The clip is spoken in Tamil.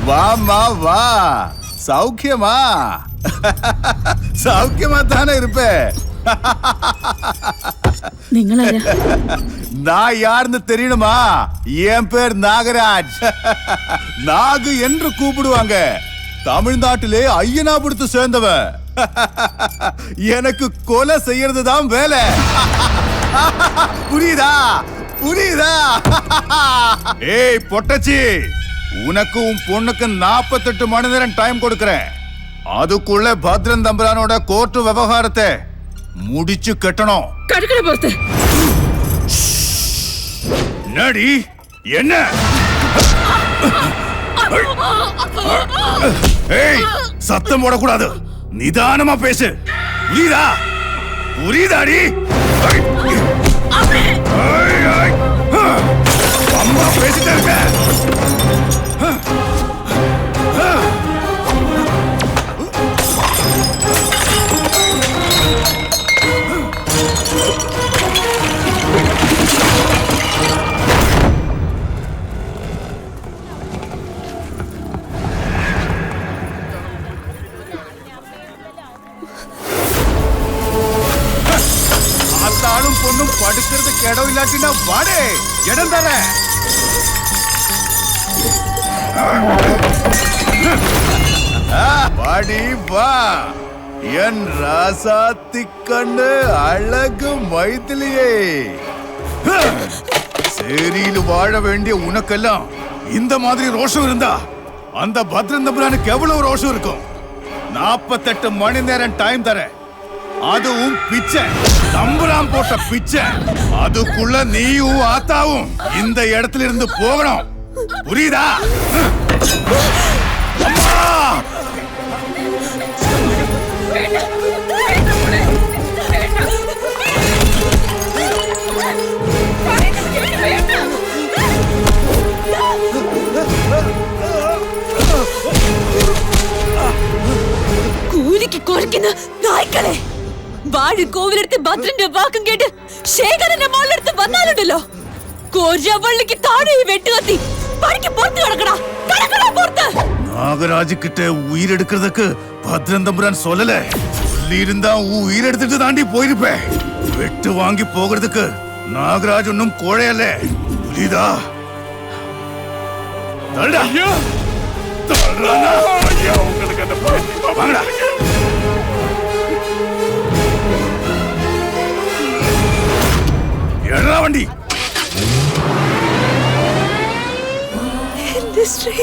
வாமா வா, சௌக்கியமா? சௌக்கியமா தானே இருப்ப? நான் யாருன்னு தெரியணுமா? என் பேர் நாகராஜ். நாகு என்று கூப்பிடுவாங்க. தமிழ்நாட்டிலே ஐயனாபுரத்து சேர்ந்தவன். எனக்கு கொலை செய்யறது தான் வேலை. புரியுதா? புரியுதா? ஏய் பொட்டச்சி, உனக்கு உன் பொண்ணுக்கு 48 மணி நேரம் டைம் கொடுக்கறேன். அதுக்குள்ள பத்ரன் தம்பரானோட கோர்ட்டு விவகாரத்தை முடிச்சு கட்டணும். கடுக்கட போறது நடி என்ன? ஏய், சத்தம் போடக்கூடாது, நிதானமா பேசு. புரியுதா? புரியுதாடி? அம்மா பேசிட்டே இருக்க. ஆத்தாளும் பொண்ணும் படுக்கிறதுக்கு இடம் இல்லாட்டினா வாடே, இடம் தர. வாடி வா, என் ராசாத்தி கண்ணு அழகு மைத்திலியே. சேரியில் வாழ வேண்டிய உனக்கெல்லாம் இந்த மாதிரி ரோஷம் இருந்தா அந்த பத்ரன் தம்புரானுக்கு எவ்வளவு ரோஷம் இருக்கும்? 48 மணி நேரம் டைம் தர. அதுவும் பிச்சை, தம்புரான் போட்ட பிச்சை. அதுக்குள்ள நீயும் ஆத்தாவும் இந்த இடத்துல இருந்து போகணும். புரியுதா? அம்மா! കൂലിക്ക് കൊരക്കുന്ന നായ്ക്കളെ, വാഴ് കോവിലെടുത്ത് ഭദ്രന്റെ വാക്കും കേട്ട് ശേഖരന്റെ മോളെടുത്ത് വന്നാലുണ്ടല്ലോ, കോരിയവള്ളിക്ക് താഴെ വെട്ടുകത്തി പണിക്ക് പുറത്ത് കിടക്കടാ, കിടക്കടാ പുറത്ത്. நாகராஜ் கிட்ட உயிர் எடுக்கிறதுக்கு பத்ரன் தம்புரான் சொல்லல. சொல்லியிருந்தா உயிர் எடுத்துட்டு தாண்டி போயிருப்பேன். வெட்டு வாங்கி போகிறதுக்கு நாகராஜ் ஒன்னும் கோழையல்ல. புரியுதா? தள்ளுடா. தள்ளுடா. ஐயா, உங்களுக்கு அந்த வாங்கடா. எடா வண்டி. Industry.